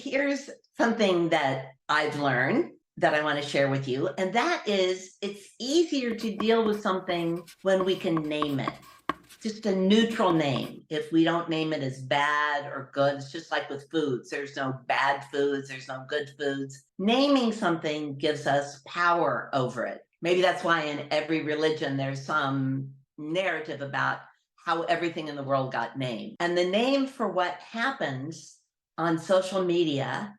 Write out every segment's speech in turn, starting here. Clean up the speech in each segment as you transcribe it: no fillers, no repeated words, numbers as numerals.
here's something that I've learned that I want to share with you, and that is it's easier to deal with something when we can name it. Just a neutral name. If we don't name it as bad or good, it's just like with foods. There's no bad foods, there's no good foods. Naming something gives us power over it. Maybe that's why in every religion there's some narrative about how everything in the world got named. And the name for what happens on social media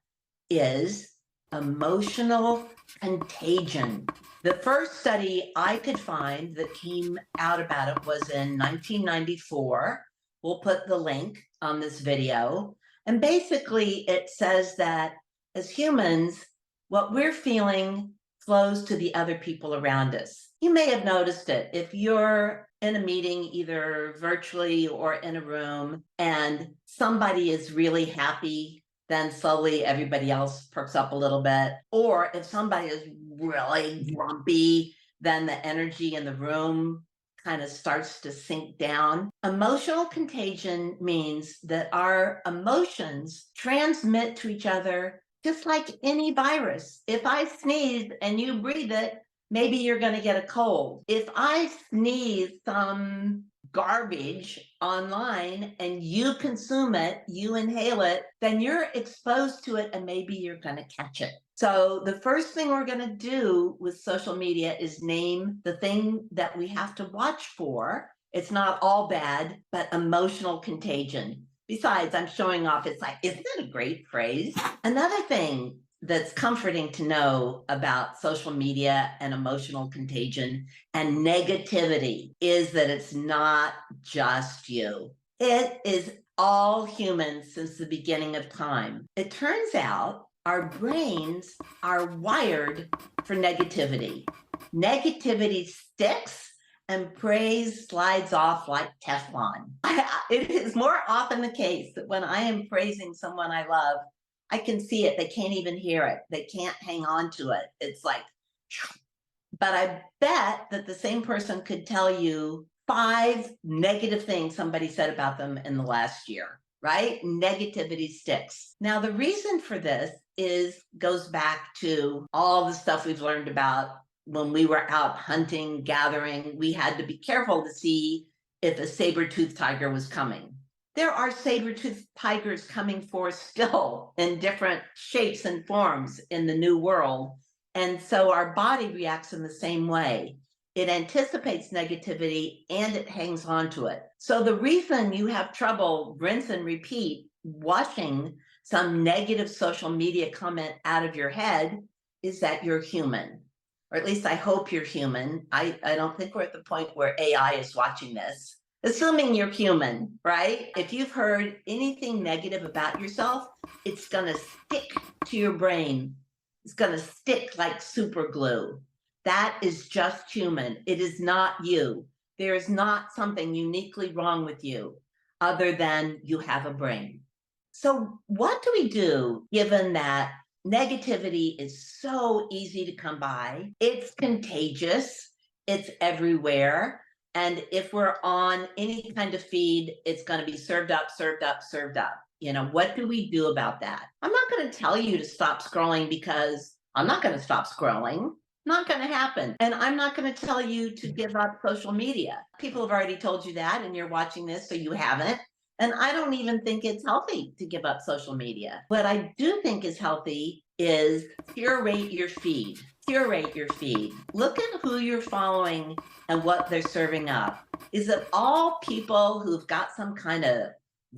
is emotional contagion. The first study I could find that came out about it was in 1994. We'll put the link on this video. And basically, it says that as humans, what we're feeling flows to the other people around us. You may have noticed it. If you're in a meeting, either virtually or in a room, and somebody is really happy, then slowly everybody else perks up a little bit. Or if somebody is really grumpy, then the energy in the room kind of starts to sink down. Emotional contagion means that our emotions transmit to each other just like any virus. If I sneeze and you breathe it, maybe you're going to get a cold. If I sneeze some garbage online and you consume it, you inhale it, then you're exposed to it and maybe you're going to catch it. So the first thing we're going to do with social media is name the thing that we have to watch for. It's not all bad, but emotional contagion. Besides, I'm showing off. It's like, isn't that a great phrase? Another thing that's comforting to know about social media and emotional contagion and negativity is that it's not just you. It is all humans since the beginning of time. It turns out our brains are wired for negativity. Negativity sticks and praise slides off like Teflon. It is more often the case that when I am praising someone I love, I can see it. They can't even hear it. They can't hang on to it. It's like, but I bet that the same person could tell you 5 negative things somebody said about them in the last year, right? Negativity sticks. Now, the reason for this goes back to all the stuff we've learned about when we were out hunting, gathering. We had to be careful to see if a saber-toothed tiger was coming. There are saber-toothed tigers coming forth still in different shapes and forms in the new world. And so our body reacts in the same way. It anticipates negativity and it hangs on to it. So the reason you have trouble rinse and repeat washing some negative social media comment out of your head is that you're human. Or at least I hope you're human. I don't think we're at the point where AI is watching this. Assuming you're human, right? If you've heard anything negative about yourself, it's gonna stick to your brain. It's gonna stick like super glue. That is just human. It is not you. There is not something uniquely wrong with you other than you have a brain. So what do we do given that negativity is so easy to come by? It's contagious. It's everywhere. And if we're on any kind of feed, it's going to be served up, served up, served up. You know, what do we do about that? I'm not going to tell you to stop scrolling because I'm not going to stop scrolling. Not going to happen. And I'm not going to tell you to give up social media. People have already told you that, and you're watching this, so you haven't. And I don't even think it's healthy to give up social media. What I do think is healthy is curate your feed. Curate your feed. Look at who you're following and what they're serving up. Is it all people who've got some kind of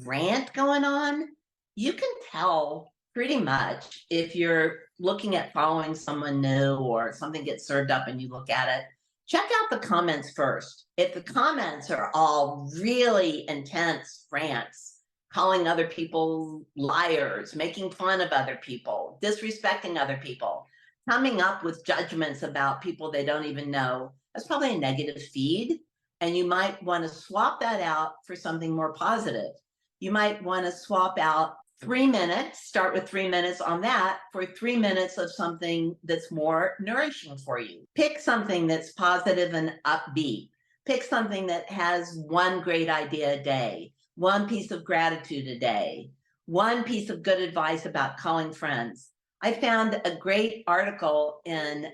rant going on? You can tell pretty much if you're looking at following someone new or something gets served up and you look at it. Check out the comments first. If the comments are all really intense rants, calling other people liars, making fun of other people, disrespecting other people, coming up with judgments about people they don't even know, that's probably a negative feed. And you might want to swap that out for something more positive. You might want to swap out 3 minutes, start with 3 minutes on that for 3 minutes of something that's more nourishing for you. Pick something that's positive and upbeat. Pick something that has one great idea a day, one piece of gratitude a day, one piece of good advice about calling friends. I found a great article in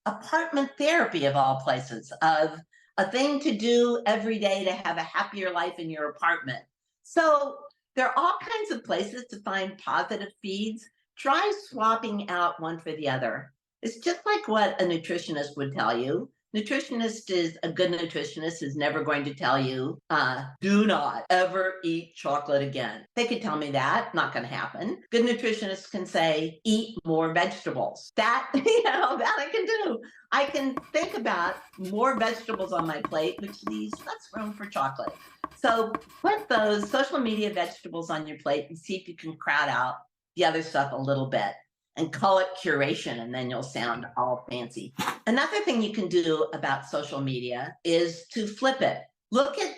apartment therapy, of all places, of a thing to do every day to have a happier life in your apartment. So there are all kinds of places to find positive feeds. Try swapping out one for the other. It's just like what a nutritionist would tell you. A good nutritionist is never going to tell you, do not ever eat chocolate again. They could tell me that, not going to happen. Good nutritionists can say, eat more vegetables. That, that I can do. I can think about more vegetables on my plate, which leaves less room for chocolate. So put those social media vegetables on your plate and see if you can crowd out the other stuff a little bit, and call it curation, and then you'll sound all fancy. Another thing you can do about social media is to flip it. Look at,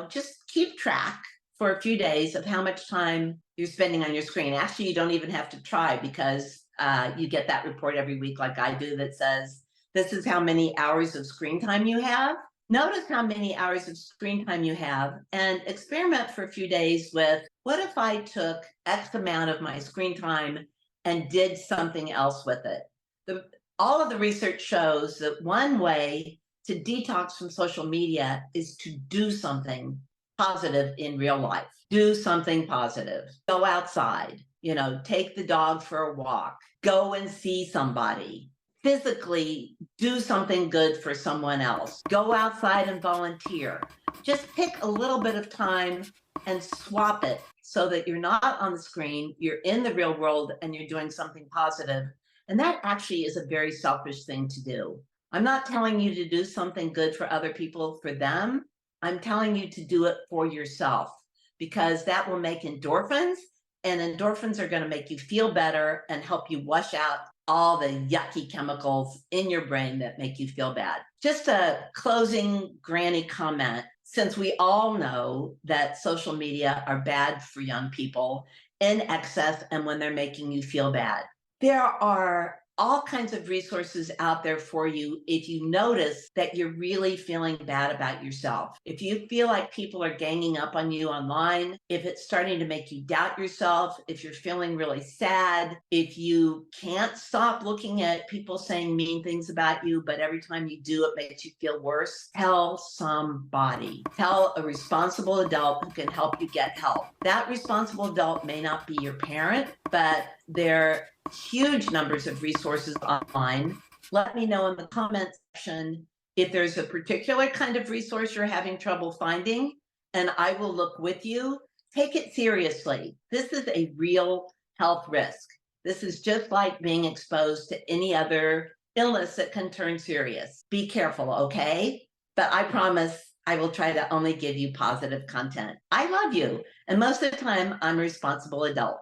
just keep track for a few days of how much time you're spending on your screen. Actually, you don't even have to try, because you get that report every week, like I do, that says, this is how many hours of screen time you have. Notice how many hours of screen time you have and experiment for a few days with, what if I took X amount of my screen time and did something else with it? All of the research shows that one way to detox from social media is to do something positive in real life. Do something positive. Go outside, take the dog for a walk. Go and see somebody. Physically do something good for someone else. Go outside and volunteer. Just pick a little bit of time and swap it so that you're not on the screen, you're in the real world, and you're doing something positive. And that actually is a very selfish thing to do. I'm not telling you to do something good for other people, for them. I'm telling you to do it for yourself, because that will make endorphins, and endorphins are going to make you feel better and help you wash out all the yucky chemicals in your brain that make you feel bad. Just a closing granny comment. Since we all know that social media are bad for young people in excess and when they're making you feel bad, there are all kinds of resources out there for you if you notice that you're really feeling bad about yourself. If you feel like people are ganging up on you online, if it's starting to make you doubt yourself, if you're feeling really sad, if you can't stop looking at people saying mean things about you, but every time you do, it makes you feel worse, tell somebody. Tell a responsible adult who can help you get help. That responsible adult may not be your parent, but they're huge numbers of resources online. Let me know in the comment section if there's a particular kind of resource you're having trouble finding, and I will look with you. Take it seriously. This is a real health risk. This is just like being exposed to any other illness that can turn serious. Be careful, okay? But I promise I will try to only give you positive content. I love you, and most of the time, I'm a responsible adult.